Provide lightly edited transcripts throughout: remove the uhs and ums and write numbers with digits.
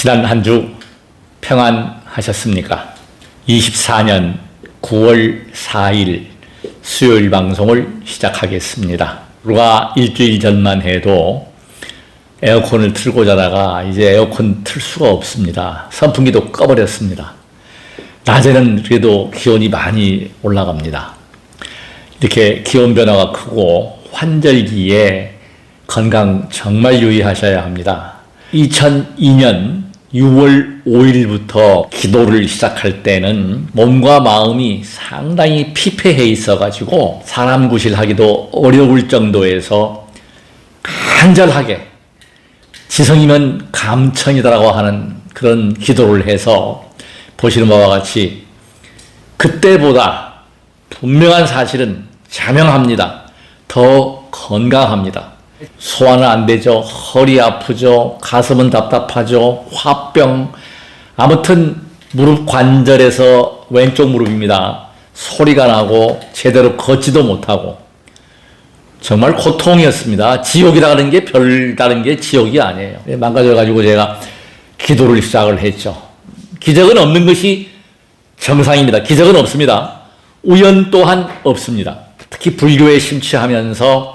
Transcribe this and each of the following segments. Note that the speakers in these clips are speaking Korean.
지난 한 주 평안하셨습니까? 24년 9월 4일 수요일 방송을 시작하겠습니다. 불과 일주일 전만 해도 에어컨을 틀고 자다가 이제 에어컨 틀 수가 없습니다. 선풍기도 꺼버렸습니다. 낮에는 그래도 기온이 많이 올라갑니다. 이렇게 기온 변화가 크고 환절기에 건강 정말 유의하셔야 합니다. 2002년 6월 5일부터 기도를 시작할 때는 몸과 마음이 상당히 피폐해 있어가지고 사람 구실하기도 어려울 정도에서 간절하게 지성이면 감천이다라고 하는 그런 기도를 해서 보시는 바와 같이 그때보다 분명한 사실은 자명합니다. 더 건강합니다. 소화는 안 되죠. 허리 아프죠. 가슴은 답답하죠. 화병. 아무튼 무릎 관절에서 왼쪽 무릎입니다. 소리가 나고 제대로 걷지도 못하고 정말 고통이었습니다. 지옥이라는 게 별다른 게 지옥이 아니에요. 망가져가지고 제가 기도를 시작을 했죠. 기적은 없는 것이 정상입니다. 기적은 없습니다. 우연 또한 없습니다. 특히 불교에 심취하면서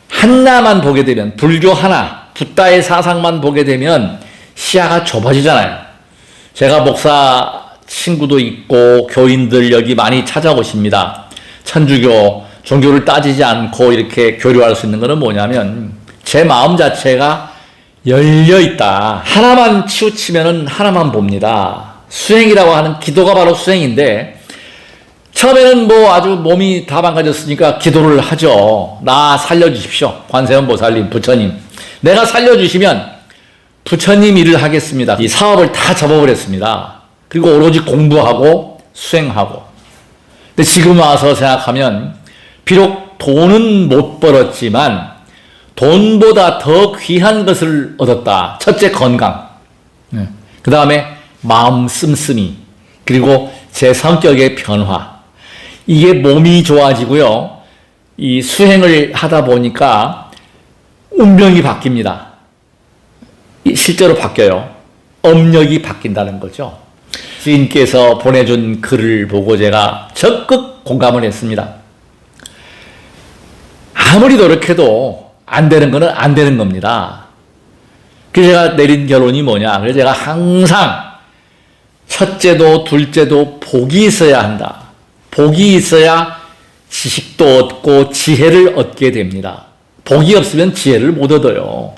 하나만 보게 되면, 불교 하나, 붓다의 사상만 보게 되면 시야가 좁아지잖아요. 제가 목사 친구도 있고 교인들 여기 많이 찾아오십니다. 천주교, 종교를 따지지 않고 이렇게 교류할 수 있는 것은 뭐냐면 제 마음 자체가 열려있다. 하나만 치우치면 하나만 봅니다. 수행이라고 하는 기도가 바로 수행인데 처음에는 아주 몸이 다 망가졌으니까 기도를 하죠. 나 살려주십시오. 관세음 보살님, 부처님. 내가 살려주시면 부처님 일을 하겠습니다. 이 사업을 다 접어버렸습니다. 그리고 오로지 공부하고 수행하고. 근데 지금 와서 생각하면 비록 돈은 못 벌었지만 돈보다 더 귀한 것을 얻었다. 첫째 건강. 그 다음에 마음 씀씀이. 그리고 제 성격의 변화. 이게 몸이 좋아지고요. 이 수행을 하다 보니까 운명이 바뀝니다. 실제로 바뀌어요. 업력이 바뀐다는 거죠. 주인께서 보내준 글을 보고 제가 적극 공감을 했습니다. 아무리 노력해도 안 되는 거는 안 되는 겁니다. 그래서 제가 내린 결론이 뭐냐. 그래서 제가 항상 첫째도 둘째도 복이 있어야 한다. 복이 있어야 지식도 얻고 지혜를 얻게 됩니다. 복이 없으면 지혜를 못 얻어요.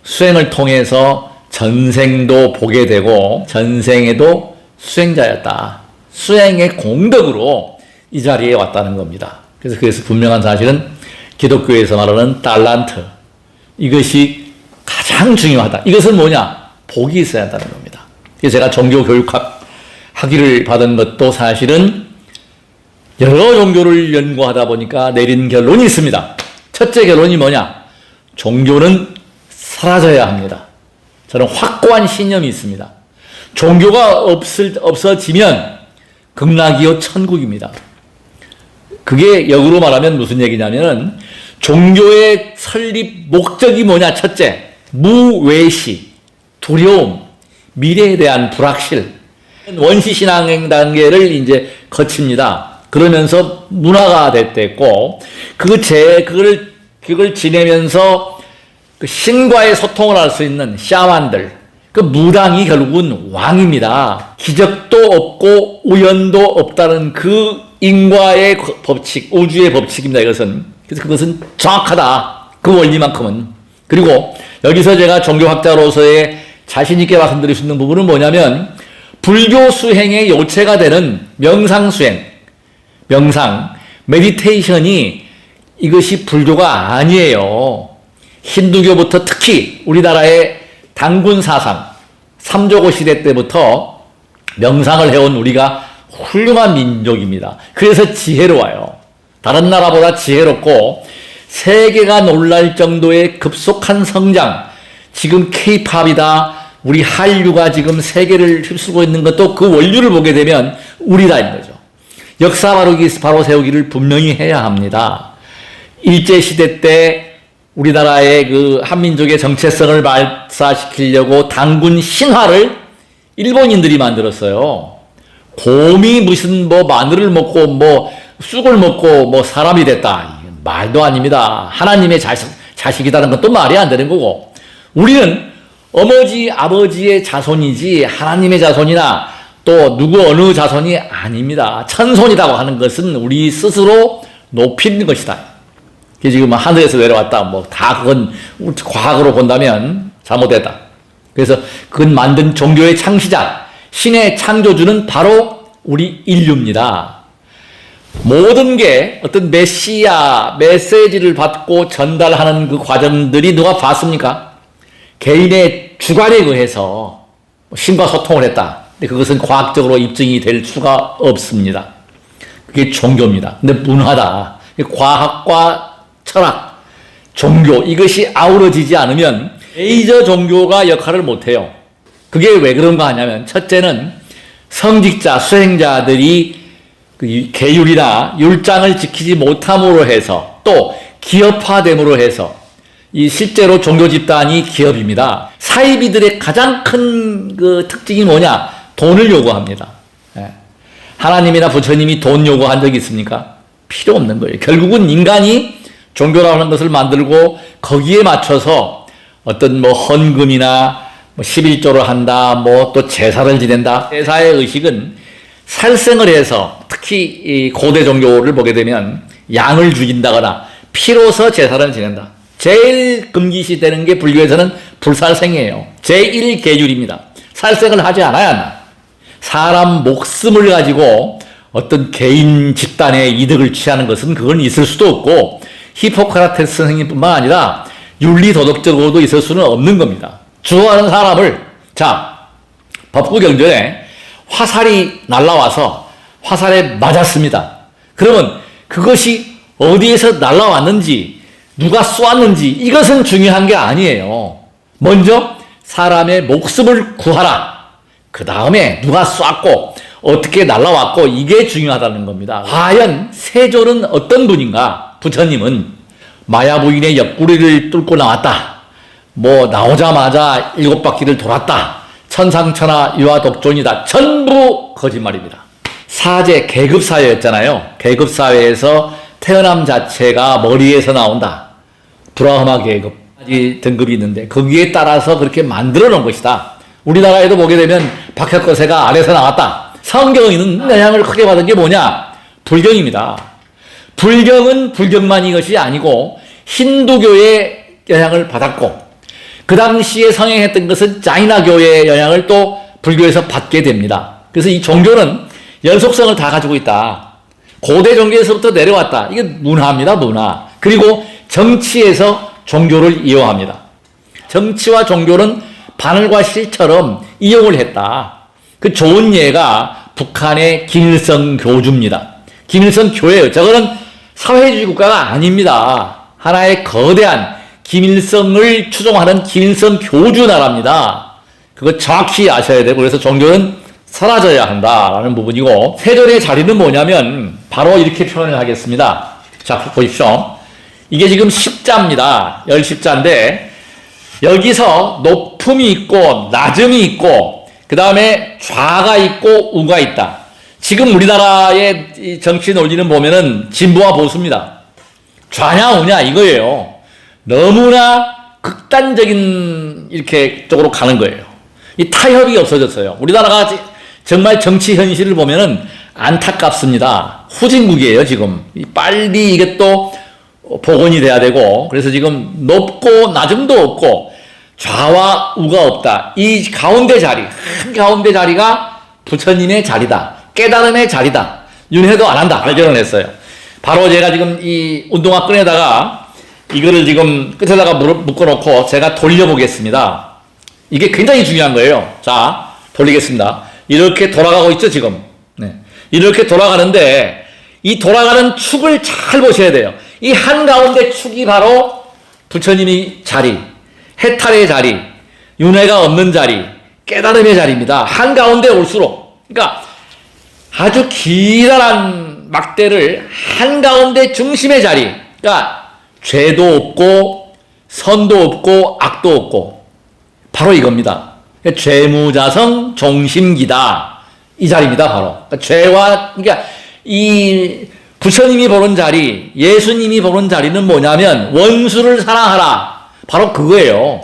수행을 통해서 전생도 보게 되고 전생에도 수행자였다. 수행의 공덕으로 이 자리에 왔다는 겁니다. 그래서 분명한 사실은 기독교에서 말하는 달란트, 이것이 가장 중요하다. 이것은 뭐냐? 복이 있어야 한다는 겁니다. 그래서 제가 종교교육학 학위를 받은 것도 사실은 여러 종교를 연구하다 보니까 내린 결론이 있습니다. 첫째 결론이 뭐냐? 종교는 사라져야 합니다. 저는 확고한 신념이 있습니다. 종교가 없어지면 극락이요 천국입니다. 그게 역으로 말하면 무슨 얘기냐면은 종교의 설립 목적이 뭐냐? 첫째, 무외시, 두려움, 미래에 대한 불확실, 원시신앙 단계를 이제 거칩니다. 그러면서 문화가 됐고, 그걸 지내면서 그 신과의 소통을 할 수 있는 샤만들, 그 무당이 결국은 왕입니다. 기적도 없고 우연도 없다는 그 인과의 법칙, 우주의 법칙입니다. 이것은. 그래서 그것은 정확하다. 그 원리만큼은. 그리고 여기서 제가 종교학자로서의 자신있게 말씀드릴 수 있는 부분은 뭐냐면 불교 수행의 요체가 되는 명상 수행, 메디테이션이 이것이 불교가 아니에요. 힌두교부터 특히 우리나라의 단군 사상, 삼조고 시대 때부터 명상을 해온 우리가 훌륭한 민족입니다. 그래서 지혜로워요. 다른 나라보다 지혜롭고 세계가 놀랄 정도의 급속한 성장, 지금 K-팝이다, 우리 한류가 지금 세계를 휩쓸고 있는 것도 그 원류를 보게 되면 우리다인 거죠. 역사 바로 세우기를 분명히 해야 합니다. 일제시대 때 우리나라의 그 한민족의 정체성을 발사시키려고 당군 신화를 일본인들이 만들었어요. 곰이 무슨 뭐 마늘을 먹고 뭐 쑥을 먹고 뭐 사람이 됐다. 말도 아닙니다. 하나님의 자식이라는 것도 말이 안 되는 거고, 우리는 어머니 아버지의 자손이지 하나님의 자손이나 또 누구 어느 자손이 아닙니다. 천손이라고 하는 것은 우리 스스로 높이는 것이다. 지금 하늘에서 내려왔다. 뭐 다 그건 과학으로 본다면 잘못됐다. 그래서 그건 만든 종교의 창시자, 신의 창조주는 바로 우리 인류입니다. 모든 게 어떤 메시아, 메시지를 받고 전달하는 그 과정들이 누가 봤습니까? 개인의 주관에 의해서 신과 소통을 했다. 근데 그것은 과학적으로 입증이 될 수가 없습니다. 그게 종교입니다. 근데 문화다. 과학과 철학, 종교, 이것이 아우러지지 않으면 메이저 종교가 역할을 못해요. 그게 왜 그런가 하냐면, 첫째는 성직자, 수행자들이 그 계율이나 율장을 지키지 못함으로 해서, 또 기업화됨으로 해서, 이 실제로 종교 집단이 기업입니다. 사이비들의 가장 큰 그 특징이 뭐냐? 돈을 요구합니다. 하나님이나 부처님이 돈 요구한 적이 있습니까? 필요 없는 거예요. 결국은 인간이 종교라고 하는 것을 만들고 거기에 맞춰서 어떤 뭐 헌금이나 뭐 11조를 한다, 뭐 또 제사를 지낸다. 제사의 의식은 살생을 해서, 특히 이 고대 종교를 보게 되면 양을 죽인다거나 피로서 제사를 지낸다. 제일 금기시 되는 게 불교에서는 불살생이에요. 제1계율입니다. 살생을 하지 않아야 한다. 사람 목숨을 가지고 어떤 개인 집단의 이득을 취하는 것은 그건 있을 수도 없고, 히포크라테스 선생님뿐만 아니라 윤리도덕적으로도 있을 수는 없는 겁니다. 주어하는 사람을, 자, 법구경전에 화살이 날라와서 화살에 맞았습니다. 그러면 그것이 어디에서 날라왔는지, 누가 쏘았는지, 이것은 중요한 게 아니에요. 먼저 사람의 목숨을 구하라. 그 다음에 누가 쐈고 어떻게 날라왔고, 이게 중요하다는 겁니다. 과연 세조는 어떤 분인가? 부처님은 마야 부인의 옆구리를 뚫고 나왔다. 뭐 나오자마자 7바퀴를 돌았다. 천상천하 유아독존이다. 전부 거짓말입니다. 사제 계급사회였잖아요. 계급사회에서 태어남 자체가 머리에서 나온다. 브라흐마 계급 등급이 있는데 거기에 따라서 그렇게 만들어 놓은 것이다. 우리나라에도 보게 되면 박혁거세가 아래서 나왔다. 성경에는 영향을 크게 받은 게 뭐냐? 불경입니다. 불경은 불경만 이것이 아니고 힌두교의 영향을 받았고, 그 당시에 성행했던 것은 자이나교의 영향을 또 불교에서 받게 됩니다. 그래서 이 종교는 연속성을 다 가지고 있다. 고대 종교에서부터 내려왔다. 이게 문화입니다, 문화. 그리고 정치에서 종교를 이용합니다. 정치와 종교는 바늘과 실처럼 이용을 했다. 그 좋은 예가 북한의 김일성 교주입니다. 김일성 교회예요. 저거는 사회주의 국가가 아닙니다. 하나의 거대한 김일성을 추종하는 김일성 교주 나라입니다. 그거 정확히 아셔야 되고, 그래서 종교는 사라져야 한다라는 부분이고, 세존의 자리는 뭐냐면 바로 이렇게 표현을 하겠습니다. 자, 보십시오. 이게 지금 십자입니다. 열십자인데 여기서 높음이 있고 낮음이 있고 그 다음에 좌가 있고 우가 있다. 지금 우리나라의 정치 논리는 보면은 진보와 보수입니다. 좌냐 우냐 이거예요. 너무나 극단적인 이렇게 쪽으로 가는 거예요. 이 타협이 없어졌어요. 우리나라가 정말 정치 현실을 보면은 안타깝습니다. 후진국이에요, 지금. 빨리 이게 또 복원이 돼야 되고, 그래서 지금 높고 낮음도 없고 좌와 우가 없다. 이 가운데 자리, 한가운데 자리가 부처님의 자리다. 깨달음의 자리다. 윤회도 안 한다. 발견을 했어요. 바로 제가 지금 이 운동화 끈에다가 이거를 지금 끝에다가 묶어놓고 제가 돌려보겠습니다. 이게 굉장히 중요한 거예요. 자, 돌리겠습니다. 이렇게 돌아가고 있죠, 지금. 네. 이렇게 돌아가는데 이 돌아가는 축을 잘 보셔야 돼요. 이 한가운데 축이 바로 부처님의 자리, 해탈의 자리, 윤회가 없는 자리, 깨달음의 자리입니다. 한가운데 올수록. 그러니까 아주 기다란 막대를 한가운데 중심의 자리. 그러니까 죄도 없고 선도 없고 악도 없고 바로 이겁니다. 죄무자성 종심기다. 이 자리입니다. 바로. 그러니까 이 부처님이 보는 자리, 예수님이 보는 자리는 뭐냐면 원수를 사랑하라. 바로 그거예요.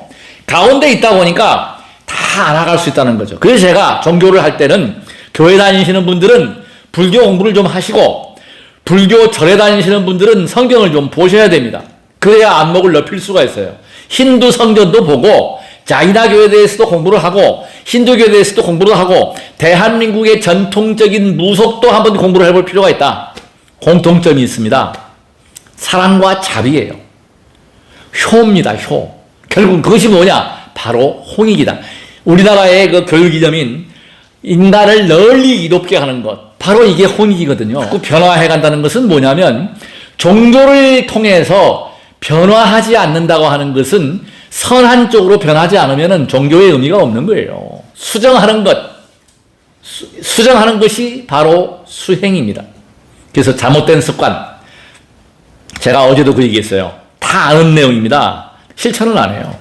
가운데 있다 보니까 다 알아갈 수 있다는 거죠. 그래서 제가 종교를 할 때는 교회 다니시는 분들은 불교 공부를 좀 하시고 불교 절에 다니시는 분들은 성경을 좀 보셔야 됩니다. 그래야 안목을 넓힐 수가 있어요. 힌두 성전도 보고 자이나교에 대해서도 공부를 하고 힌두교에 대해서도 공부를 하고 대한민국의 전통적인 무속도 한번 공부를 해볼 필요가 있다. 공통점이 있습니다. 사랑과 자비예요. 효입니다. 효. 결국 그것이 뭐냐? 바로 홍익이다. 우리나라의 그 교육 이념인 인간을 널리 이롭게 하는 것, 바로 이게 홍익이거든요. 자꾸 변화해 간다는 것은 뭐냐면 종교를 통해서 변화하지 않는다고 하는 것은 선한 쪽으로 변하지 않으면 종교의 의미가 없는 거예요. 수정하는 것, 수정하는 것이 바로 수행입니다. 그래서 잘못된 습관, 제가 어제도 그 얘기했어요. 다 아는 내용입니다. 실천은 안 해요.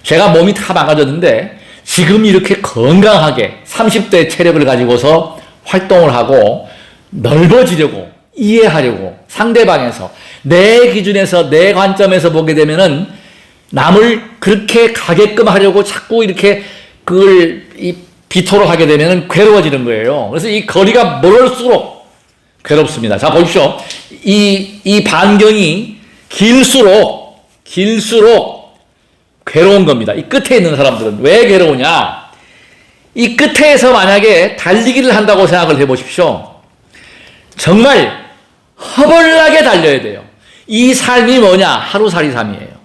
제가 몸이 다 망가졌는데 지금 이렇게 건강하게 30대 체력을 가지고서 활동을 하고 넓어지려고, 이해하려고, 상대방에서 내 기준에서 내 관점에서 보게 되면은 남을 그렇게 가게끔 하려고 자꾸 이렇게 그걸 비토를 하게 되면은 괴로워지는 거예요. 그래서 이 거리가 멀을수록 괴롭습니다. 자, 보십시오. 이 반경이 길수록 괴로운 겁니다. 이 끝에 있는 사람들은 왜 괴로우냐? 이 끝에서 만약에 달리기를 한다고 생각을 해보십시오. 정말 허벌나게 달려야 돼요. 이 삶이 뭐냐? 하루살이 삶이에요.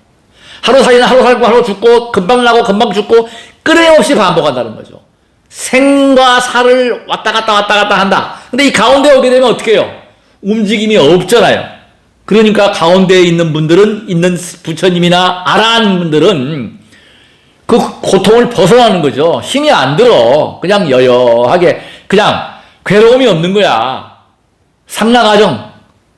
하루살이는 하루 살고 하루 죽고 금방 나고 금방 죽고 끊임없이 반복한다는 거죠. 생과 사를 왔다 갔다 한다. 근데 이 가운데 오게 되면 어떻게 해요? 움직임이 없잖아요. 그러니까 가운데에 있는 분들은, 있는 부처님이나 아라한 분들은 그 고통을 벗어나는 거죠. 힘이 안 들어. 그냥 여여하게, 그냥 괴로움이 없는 거야. 상라가정.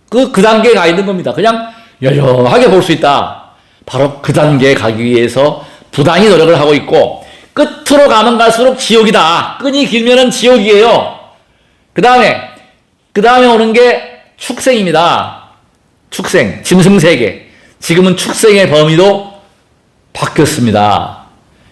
그 단계에 가 있는 겁니다. 그냥 여여하게 볼 수 있다. 바로 그 단계에 가기 위해서 부단히 노력을 하고 있고, 끝으로 가면 갈수록 지옥이다. 끈이 길면은 지옥이에요. 그 다음에 오는 게 축생입니다. 축생, 짐승세계. 지금은 축생의 범위도 바뀌었습니다.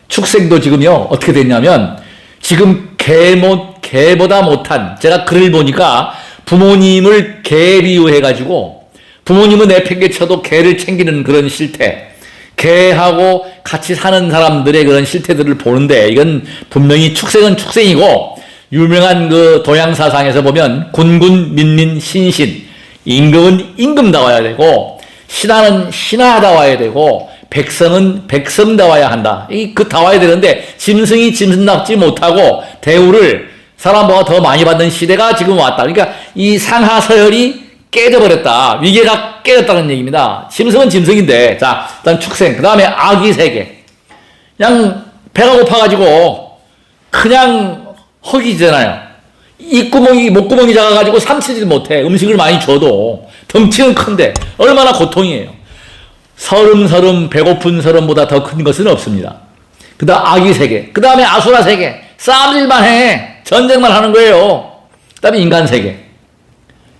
축생도 지금요, 어떻게 됐냐면, 지금 개보다 못한, 제가 글을 보니까 부모님을 개 비유해가지고, 부모님은 내팽개쳐도 개를 챙기는 그런 실태, 개하고 같이 사는 사람들의 그런 실태들을 보는데, 이건 분명히 축생은 축생이고, 유명한 그 동양사상에서 보면, 군군, 민민, 신신, 임금은 임금다워야 되고, 신하는 신하다워야 되고, 백성은 백성다워야 한다. 그 다워야 되는데, 짐승이 짐승답지 못하고, 대우를 사람보다 더 많이 받는 시대가 지금 왔다. 그러니까 이 상하서열이 깨져버렸다. 위계가 깨졌다는 얘기입니다. 짐승은 짐승인데, 자, 일단 축생. 그 다음에 아기 세계. 그냥 배가 고파가지고, 그냥 허기잖아요. 목구멍이 작아가지고 삼치질 못해. 음식을 많이 줘도. 덩치는 큰데, 얼마나 고통이에요. 서름, 배고픈 서름보다 더 큰 것은 없습니다. 그 다음 아기 세계. 그 다음에 아수라 세계. 싸움질만 해. 전쟁만 하는 거예요. 그 다음에 인간 세계.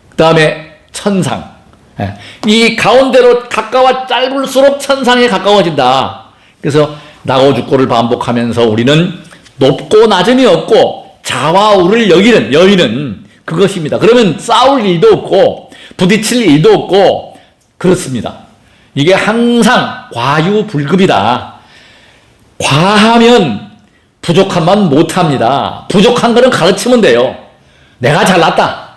그 다음에 천상. 이 가운데로 짧을수록 천상에 가까워진다. 그래서 나고 죽고를 반복하면서 우리는 높고 낮음이 없고 좌와 우를 여기는 그것입니다. 그러면 싸울 일도 없고 부딪힐 일도 없고 그렇습니다. 이게 항상 과유불급이다. 과하면 부족함만 못합니다. 부족한 거는 가르치면 돼요. 내가 잘났다.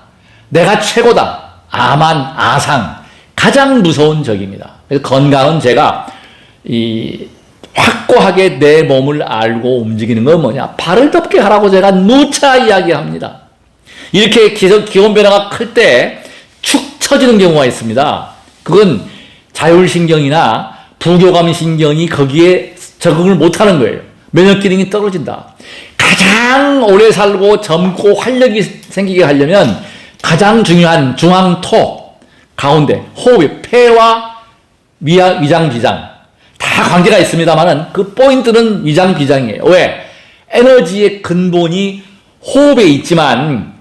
내가 최고다. 아만, 아상. 가장 무서운 적입니다. 그래서 건강은 제가 확고하게 내 몸을 알고 움직이는 건 뭐냐? 발을 덮게 하라고 제가 누차 이야기합니다. 이렇게 기온 변화가 클 때 축 처지는 경우가 있습니다. 그건 자율신경이나 부교감신경이 거기에 적응을 못하는 거예요. 면역 기능이 떨어진다. 가장 오래 살고 젊고 활력이 생기게 하려면 가장 중요한 중앙토 가운데 호흡, 폐와 위장, 기장, 다 관계가 있습니다만은 그 포인트는 이장비장이에요. 왜? 에너지의 근본이 호흡에 있지만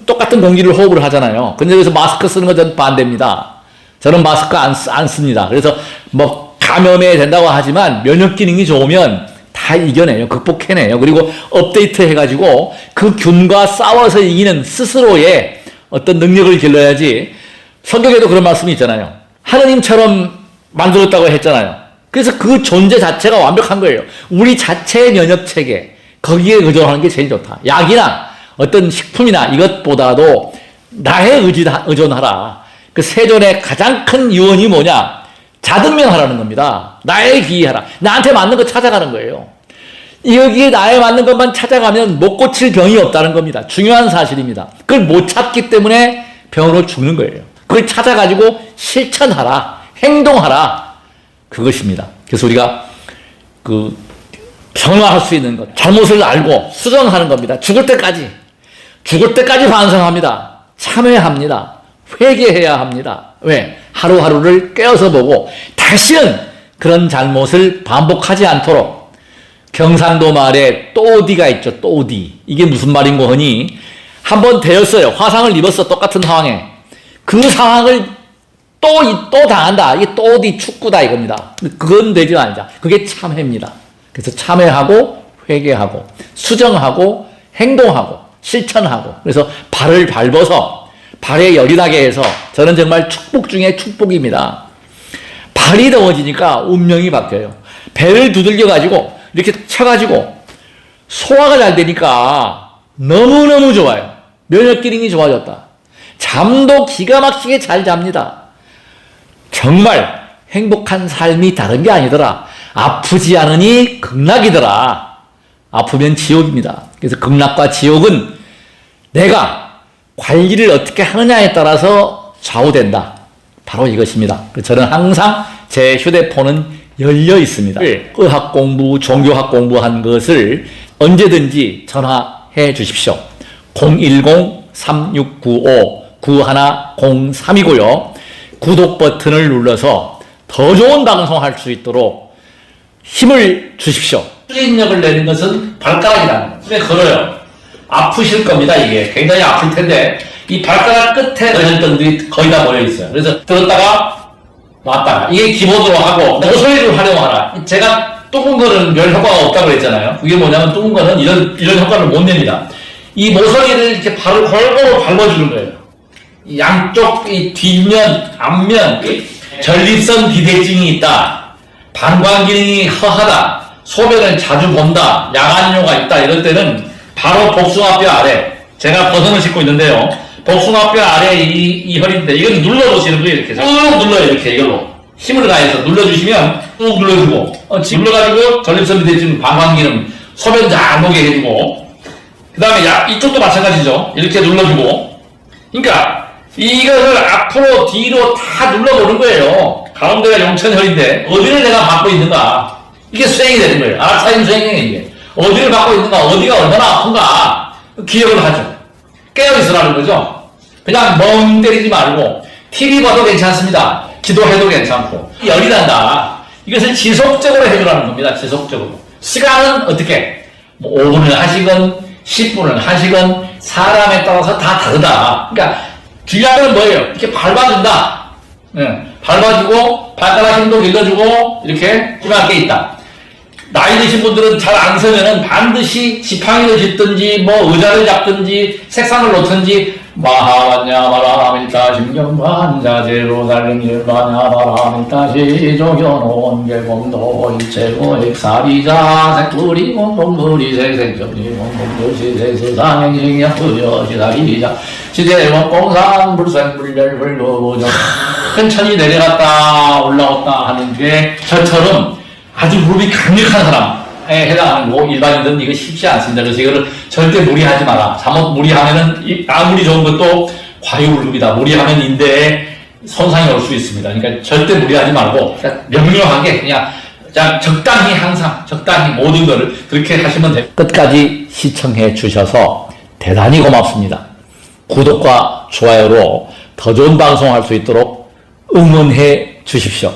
똑같은 공기를 호흡을 하잖아요. 근데 여기서 마스크 쓰는 건 저는 반대입니다. 저는 마스크 안 씁니다. 그래서 뭐 감염에 된다고 하지만 면역 기능이 좋으면 다 이겨내요. 극복해내요. 그리고 업데이트 해가지고 그 균과 싸워서 이기는 스스로의 어떤 능력을 길러야지. 성경에도 그런 말씀이 있잖아요. 하느님처럼 만들었다고 했잖아요. 그래서 그 존재 자체가 완벽한 거예요. 우리 자체의 면역 체계, 거기에 의존하는 게 제일 좋다. 약이나 어떤 식품이나 이것보다도 나에 의존하라. 그 세존의 가장 큰 유언이 뭐냐? 자등면하라는 겁니다. 나에 귀의하라. 나한테 맞는 거 찾아가는 거예요. 여기에 나에 맞는 것만 찾아가면 못 고칠 병이 없다는 겁니다. 중요한 사실입니다. 그걸 못 찾기 때문에 병으로 죽는 거예요. 그걸 찾아가지고 실천하라. 행동하라. 그것입니다. 그래서 우리가 변화할 수 있는 것, 잘못을 알고 수정하는 겁니다. 죽을 때까지 반성합니다. 참회합니다. 회개해야 합니다. 왜? 하루하루를 깨어서 보고 다시는 그런 잘못을 반복하지 않도록. 경상도 말에 또디가 있죠. 또디. 이게 무슨 말인고 하니 한번 되었어요. 화상을 입었어. 똑같은 상황에. 그 상황을 또 당한다. 이게 또디 축구다 이겁니다. 그건 되지 않자. 그게 참회입니다. 그래서 참회하고 회개하고 수정하고 행동하고 실천하고. 그래서 발을 밟아서 발에 열이 나게 해서 저는 정말 축복 중에 축복입니다. 발이 더워지니까 운명이 바뀌어요. 배를 두들겨 가지고 이렇게 쳐가지고 소화가 잘 되니까 너무너무 좋아요. 면역 기능이 좋아졌다. 잠도 기가 막히게 잘 잡니다. 정말 행복한 삶이 다른 게 아니더라. 아프지 않으니 극락이더라. 아프면 지옥입니다. 그래서 극락과 지옥은 내가 관리를 어떻게 하느냐에 따라서 좌우된다. 바로 이것입니다. 저는 항상 제 휴대폰은 열려 있습니다. 의학 공부, 종교학 공부한 것을 언제든지 전화해 주십시오. 010-3695-9103이고요. 구독 버튼을 눌러서 더 좋은 방송할 수 있도록 힘을 주십시오. 추진력을 내는 것은 발가락이다. 손에 걸어요. 아프실 겁니다. 이게 굉장히 아플 텐데 이 발가락 끝에 근육들이 거의 다 모여 있어요. 그래서 들었다가 놨다가 이게 기본으로 하고 모서리를 활용하라. 제가 둥근 거는 별 효과가 없다고 그랬잖아요. 그게 뭐냐면 둥근 거는 이런 효과를 못 냅니다. 이 모서리를 이렇게 발을 골고루 밟아주는 거예요. 양쪽 이 뒷면, 앞면 전립선 비대증이 있다. 방광 기능이 허하다. 소변을 자주 본다. 야간뇨가 있다. 이럴 때는 바로 복숭아뼈 아래, 제가 버선을 신고 있는데요. 복숭아뼈 아래 이 허리인데 이건 눌러보시는 거예요. 이렇게 꾹 눌러요. 이렇게 이걸로 힘을 가해서 눌러주시면 꾹 눌러주고 눌러가지고 전립선 비대증, 방광 기능, 소변 잘 보게 해주고 그 다음에 이쪽도 마찬가지죠. 이렇게 눌러주고. 그러니까 이것을 앞으로 뒤로 다 눌러보는 거예요. 가운데가 용천혈인데 어디를 내가 받고 있는가. 이게 수행이 되는 거예요. 아르타임 수행이에요. 이게 어디를 받고 있는가, 어디가 얼마나 아픈가 기억을 하죠. 깨어있으라는 거죠. 그냥 멍 때리지 말고 TV 봐도 괜찮습니다. 기도해도 괜찮고 열이 난다. 이것을 지속적으로 해주라는 겁니다. 지속적으로. 시간은 어떻게? 뭐 5분을 하시건 10분을 하시건 사람에 따라서 다 다르다. 그러니까 중요한 건 뭐예요? 이렇게 밟아준다. 밟아주고 발가락 힘도 길러주고 이렇게 힘할 게 있다. 나이 드신 분들은 잘 안 서면은 반드시 지팡이를 짚든지 뭐 의자를 잡든지 색상을 놓든지 마하반야 바라밀타 심경반자제로 달링일반야 바라밀타 시조견온 개공도 일체고 액사리자 색불이 공동물이 색색정리 공동도시 색수상행징야 후여시다리자 시대원 공산 불생불멸 불교보정 천천히 내려갔다 올라왔다 하는 게 저처럼 아주 무릎이 강력한 사람에 해당하는 거고 일반인들은 이거 쉽지 않습니다. 그래서 이거를 절대 무리하지 마라. 잘못 무리하면은 아무리 좋은 것도 과유불급이다. 무리하면 인대에 손상이 올 수 있습니다. 그러니까 절대 무리하지 말고 명료하게 그냥 적당히 항상 적당히 모든 것을 그렇게 하시면 됩니다. 끝까지 시청해 주셔서 대단히 고맙습니다. 구독과 좋아요로 더 좋은 방송할 수 있도록 응원해 주십시오.